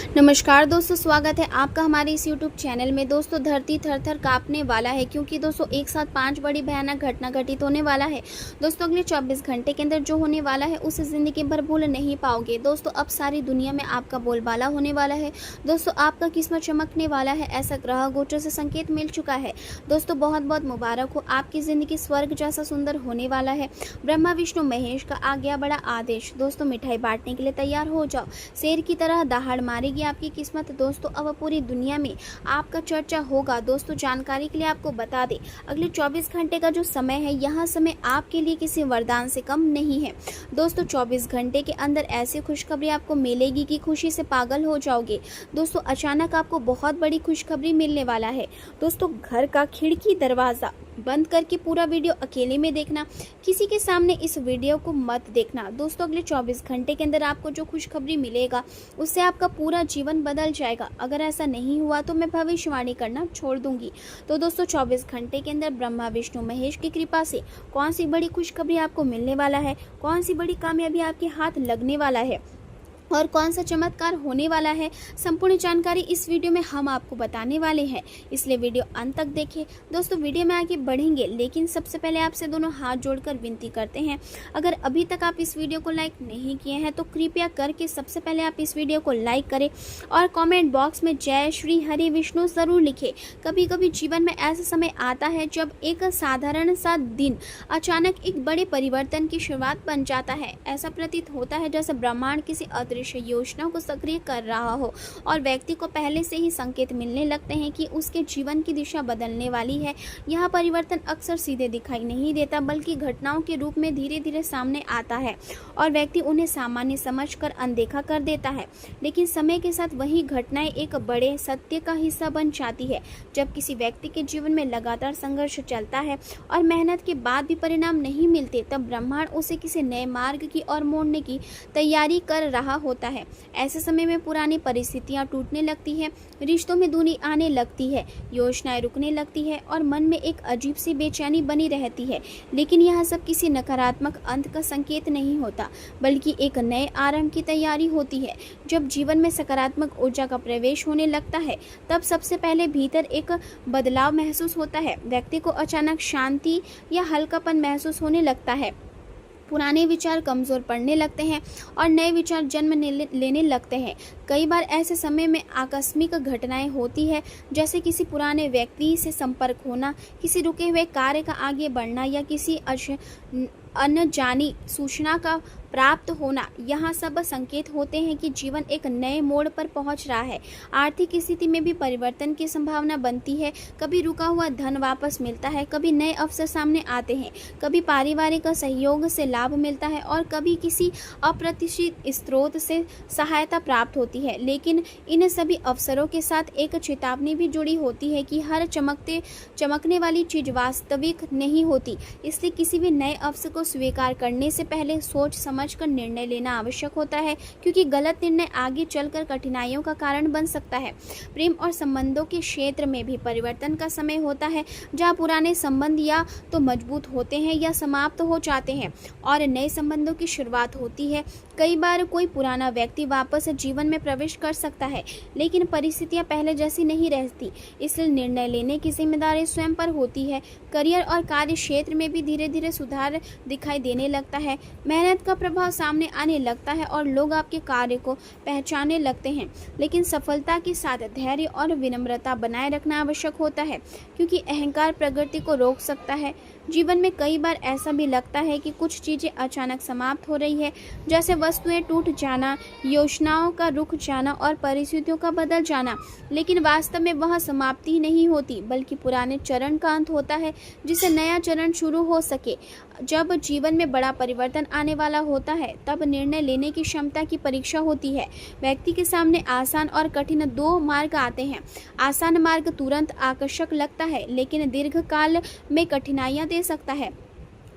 नमस्कार दोस्तों, स्वागत है आपका हमारे इस यूट्यूब चैनल में। दोस्तों, धरती थर थर कांपने वाला है क्योंकि दोस्तों एक साथ 5 बड़ी भयानक घटना घटित होने वाला है। दोस्तों, अगले 24 घंटे के अंदर जो होने वाला है उसे ज़िंदगी भर भूल नहीं पाओगे। दोस्तों, अब सारी दुनिया में आपका बोलबाला होने वाला है। दोस्तों, आपका किस्मत चमकने वाला है, ऐसा ग्रह गोचर से संकेत मिल चुका है। दोस्तों, बहुत बहुत मुबारक हो, आपकी ज़िंदगी स्वर्ग जैसा सुंदर होने वाला है। ब्रह्मा विष्णु महेश का आ गया बड़ा आदेश। दोस्तों, मिठाई बांटने के लिए तैयार हो जाओ। शेर की तरह दहाड़ मारेगी आपकी किस्मत। दोस्तों, अब पूरी दुनिया में आपका चर्चा होगा। दोस्तों, जानकारी के लिए आपको बता दें, अगले 24 घंटे का जो समय है, यह समय आपके लिए किसी वरदान से कम नहीं है। दोस्तों, 24 घंटे के अंदर ऐसी खुशखबरी आपको मिलेगी कि खुशी से पागल हो जाओगे। दोस्तों, अचानक आपको बहुत बड़ी खुशखबरी मिलने वाला है। दोस्तों, घर का खिड़की दरवाज़ा बंद करके पूरा वीडियो अकेले में देखना, किसी के सामने इस वीडियो को मत देखना। दोस्तों, अगले 24 घंटे के अंदर आपको जो खुशखबरी मिलेगा उससे आपका पूरा जीवन बदल जाएगा। अगर ऐसा नहीं हुआ तो मैं भविष्यवाणी करना छोड़ दूंगी। तो दोस्तों, 24 घंटे के अंदर ब्रह्मा विष्णु महेश की कृपा से कौन सी बड़ी खुशखबरी आपको मिलने वाला है, कौन सी बड़ी कामयाबी आपके हाथ लगने वाला है और कौन सा चमत्कार होने वाला है, संपूर्ण जानकारी इस वीडियो में हम आपको बताने वाले हैं, इसलिए वीडियो अंत तक देखें। दोस्तों, वीडियो में आगे बढ़ेंगे, लेकिन सबसे पहले आपसे दोनों हाथ जोड़कर विनती करते हैं, अगर अभी तक आप इस वीडियो को लाइक नहीं किए हैं तो कृपया करके सबसे पहले आप इस वीडियो को लाइक करें और कॉमेंट बॉक्स में जय श्री हरि विष्णु ज़रूर लिखें। कभी कभी जीवन में ऐसा समय आता है जब एक साधारण सा दिन अचानक एक बड़े परिवर्तन की शुरुआत बन जाता है। ऐसा प्रतीत होता है जैसे ब्रह्मांड किसी योजना को सक्रिय कर रहा हो और व्यक्ति को पहले से ही संकेत मिलने लगते हैं कि उसके जीवन की दिशा बदलने वाली है। यह परिवर्तन अक्सर सीधे दिखाई नहीं देता, बल्कि घटनाओं के रूप में धीरे धीरे सामने आता है और व्यक्ति उन्हें सामान्य समझकर अनदेखा कर देता है। लेकिन समय के साथ वही घटनाएं एक बड़े सत्य का हिस्सा बन जाती है। जब किसी व्यक्ति के जीवन में लगातार संघर्ष चलता है और मेहनत के बाद भी परिणाम नहीं मिलते, तब ब्रह्मांड उसे किसी नए मार्ग की ओर मोड़ने की तैयारी कर रहा होता है। ऐसे समय में पुरानी परिस्थितियां टूटने लगती है, रिश्तों में दूरी आने लगती है, योजनाएं रुकने लगती है और मन में एक अजीब सी बेचैनी बनी रहती है। लेकिन यह सब किसी नकारात्मक अंत का संकेत नहीं होता, बल्कि एक नए आरंभ की तैयारी होती है। जब जीवन में सकारात्मक ऊर्जा का प्रवेश होने लगता है, तब सबसे पहले भीतर एक बदलाव महसूस होता है। व्यक्ति को अचानक शांति या हल्कापन महसूस होने लगता है, पुराने विचार कमज़ोर पड़ने लगते हैं और नए विचार जन्म लेने लगते हैं। कई बार ऐसे समय में आकस्मिक घटनाएं होती है, जैसे किसी पुराने व्यक्ति से संपर्क होना, किसी रुके हुए कार्य का आगे बढ़ना या किसी अनजानी सूचना का प्राप्त होना। यहाँ सब संकेत होते हैं कि जीवन एक नए मोड़ पर पहुँच रहा है। आर्थिक स्थिति में भी परिवर्तन की संभावना बनती है। कभी रुका हुआ धन वापस मिलता है, कभी नए अवसर सामने आते हैं, कभी पारिवारिक सहयोग से लाभ मिलता है और कभी किसी अप्रत्याशित स्रोत से सहायता प्राप्त होती है। लेकिन इन सभी अवसरों के साथ एक चेतावनी भी जुड़ी होती है कि हर चमकने वाली चीज़ वास्तविक नहीं होती। इसलिए किसी भी नए अवसर को स्वीकार करने से पहले सोच समझकर निर्णय लेना आवश्यक होता है, क्योंकि गलत निर्णय आगे चलकर कठिनाइयों का कारण बन सकता है। प्रेम और संबंधों के क्षेत्र में भी परिवर्तन का समय होता है, जहां पुराने संबंध या तो मजबूत होते हैं या समाप्त हो जाते हैं और नए संबंधों की शुरुआत होती है। कई बार कोई पुराना व्यक्ति वापस जीवन में प्रवेश कर सकता है, लेकिन परिस्थितियां पहले जैसी नहीं रहती। इसलिए निर्णय लेने की जिम्मेदारी स्वयं पर होती है। करियर और कार्य क्षेत्र में भी धीरे धीरे सुधार दिखाई देने लगता है, मेहनत का प्रभाव सामने आने लगता है और लोग आपके कार्य को पहचानने लगते हैं। लेकिन सफलता के साथ धैर्य और विनम्रता बनाए रखना आवश्यक होता है, क्योंकि अहंकार प्रगति को रोक सकता है। जीवन में कई बार ऐसा भी लगता है कि कुछ चीज़ें अचानक समाप्त हो रही है, जैसे वस्तुएं टूट जाना, योजनाओं का रुक जाना और परिस्थितियों का बदल जाना। लेकिन वास्तव में वह समाप्ति ही नहीं होती, बल्कि पुराने चरण का अंत होता है, जिससे नया चरण शुरू हो सके। जब जीवन में बड़ा परिवर्तन आने वाला होता है, तब निर्णय लेने की क्षमता की परीक्षा होती है। व्यक्ति के सामने आसान और कठिन दो मार्ग आते हैं। आसान मार्ग तुरंत आकर्षक लगता है, लेकिन दीर्घकाल में कठिनाइयां दे सकता है।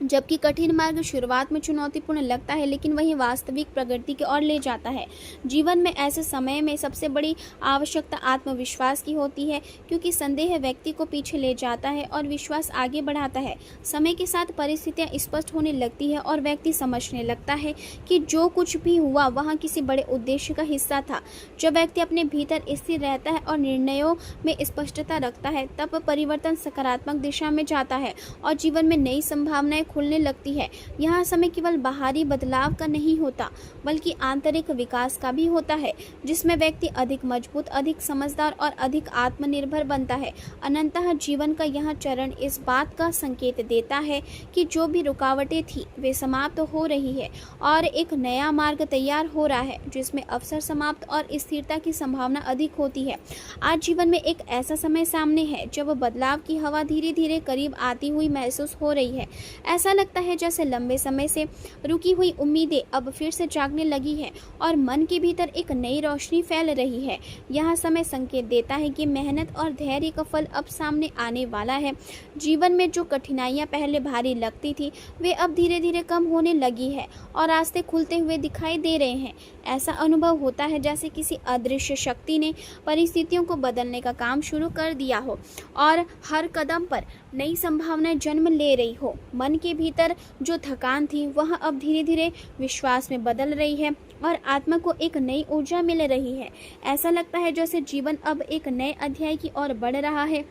जबकि कठिन मार्ग शुरुआत में चुनौतीपूर्ण लगता है, लेकिन वही वास्तविक प्रगति की ओर ले जाता है। जीवन में ऐसे समय में सबसे बड़ी आवश्यकता आत्मविश्वास की होती है, क्योंकि संदेह व्यक्ति को पीछे ले जाता है और विश्वास आगे बढ़ाता है। समय के साथ परिस्थितियां स्पष्ट होने लगती है और व्यक्ति समझने लगता है कि जो कुछ भी हुआ वहाँ किसी बड़े उद्देश्य का हिस्सा था। जब व्यक्ति अपने भीतर स्थिर रहता है और निर्णयों में स्पष्टता रखता है, तब परिवर्तन सकारात्मक दिशा में जाता है और जीवन में नई संभावनाएं खुलने लगती है। यहाँ समय केवल बाहरी बदलाव का नहीं होता, बल्कि आंतरिक विकास का भी होता है, जिसमें व्यक्ति अधिक मजबूत, अधिक समझदार और अधिक आत्मनिर्भर बनता है। अनंतः जीवन का यह चरण इस बात का संकेत देता है कि जो भी रुकावटें थी वे समाप्त हो रही है और एक नया मार्ग तैयार हो रहा है, जिसमें अवसर समाप्त और स्थिरता की संभावना अधिक होती है। आज जीवन में एक ऐसा समय सामने है जब बदलाव की हवा धीरे धीरे करीब आती हुई महसूस हो रही है। ऐसा लगता है जैसे लंबे समय से रुकी हुई उम्मीदें अब फिर से जागने लगी है और मन के भीतर एक नई रोशनी फैल रही है। यह समय संकेत देता है कि मेहनत और धैर्य का फल अब सामने आने वाला है। जीवन में जो कठिनाइयां पहले भारी लगती थी, वे अब धीरे धीरे कम होने लगी है और रास्ते खुलते हुए दिखाई दे रहे हैं। ऐसा अनुभव होता है जैसे किसी अदृश्य शक्ति ने परिस्थितियों को बदलने का काम शुरू कर दिया हो और हर कदम पर नई संभावनाएं जन्म ले रही हो। मन के भीतर जो थकान थी वह अब धीरे धीरे विश्वास में बदल रही है और आत्मा को एक नई ऊर्जा मिल रही है। ऐसा लगता है जैसे जीवन अब एक नए अध्याय की ओर बढ़ रहा है,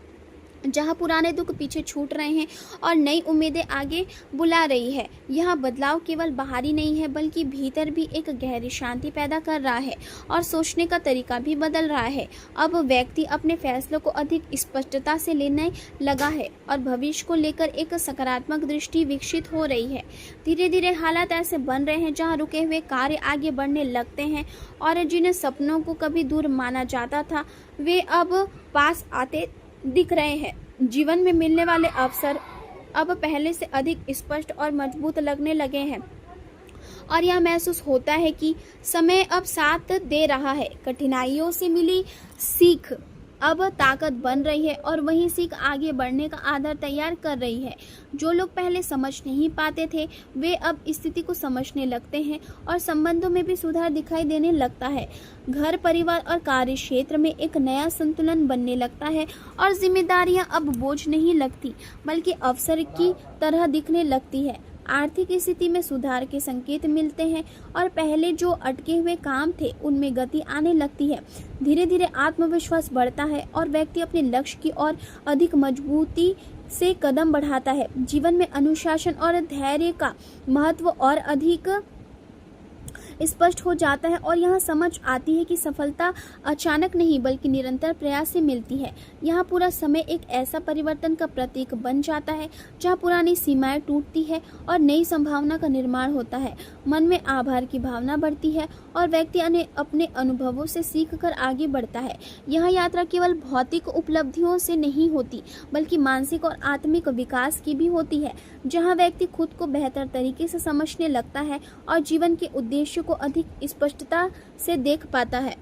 जहाँ पुराने दुख पीछे छूट रहे हैं और नई उम्मीदें आगे बुला रही है। यह बदलाव केवल बाहरी नहीं है, बल्कि भीतर भी एक गहरी शांति पैदा कर रहा है और सोचने का तरीका भी बदल रहा है। अब व्यक्ति अपने फैसलों को अधिक स्पष्टता से लेने लगा है और भविष्य को लेकर एक सकारात्मक दृष्टि विकसित हो रही है। धीरे धीरे हालात ऐसे बन रहे हैं जहाँ रुके हुए कार्य आगे बढ़ने लगते हैं और जिन सपनों को कभी दूर माना जाता था वे अब पास आते दिख रहे हैं। जीवन में मिलने वाले अवसर अब पहले से अधिक स्पष्ट और मजबूत लगने लगे हैं और यह महसूस होता है कि समय अब साथ दे रहा है। कठिनाइयों से मिली सीख अब ताकत बन रही है और वही सीख आगे बढ़ने का आधार तैयार कर रही है। जो लोग पहले समझ नहीं पाते थे वे अब स्थिति को समझने लगते हैं और संबंधों में भी सुधार दिखाई देने लगता है। घर, परिवार और कार्य क्षेत्र में एक नया संतुलन बनने लगता है और जिम्मेदारियां अब बोझ नहीं लगती, बल्कि अवसर की तरह दिखने लगती है। आर्थिक स्थिति में सुधार के संकेत मिलते हैं और पहले जो अटके हुए काम थे उनमें गति आने लगती है। धीरे धीरे आत्मविश्वास बढ़ता है और व्यक्ति अपने लक्ष्य की ओर अधिक मजबूती से कदम बढ़ाता है। जीवन में अनुशासन और धैर्य का महत्व और अधिक स्पष्ट हो जाता है और यहाँ समझ आती है कि सफलता अचानक नहीं बल्कि निरंतर प्रयास से मिलती है। यहाँ पूरा समय एक ऐसा परिवर्तन का प्रतीक बन जाता है जहाँ पुरानी सीमाएं टूटती है और नई संभावना का निर्माण होता है। मन में आभार की भावना बढ़ती है और व्यक्ति अपने अनुभवों से सीखकर आगे बढ़ता है। यह यात्रा केवल भौतिक उपलब्धियों से नहीं होती, बल्कि मानसिक और आत्मिक विकास की भी होती है, जहाँ व्यक्ति खुद को बेहतर तरीके से समझने लगता है और जीवन के उद्देश्य को अधिक स्पष्टता से देख पाता है।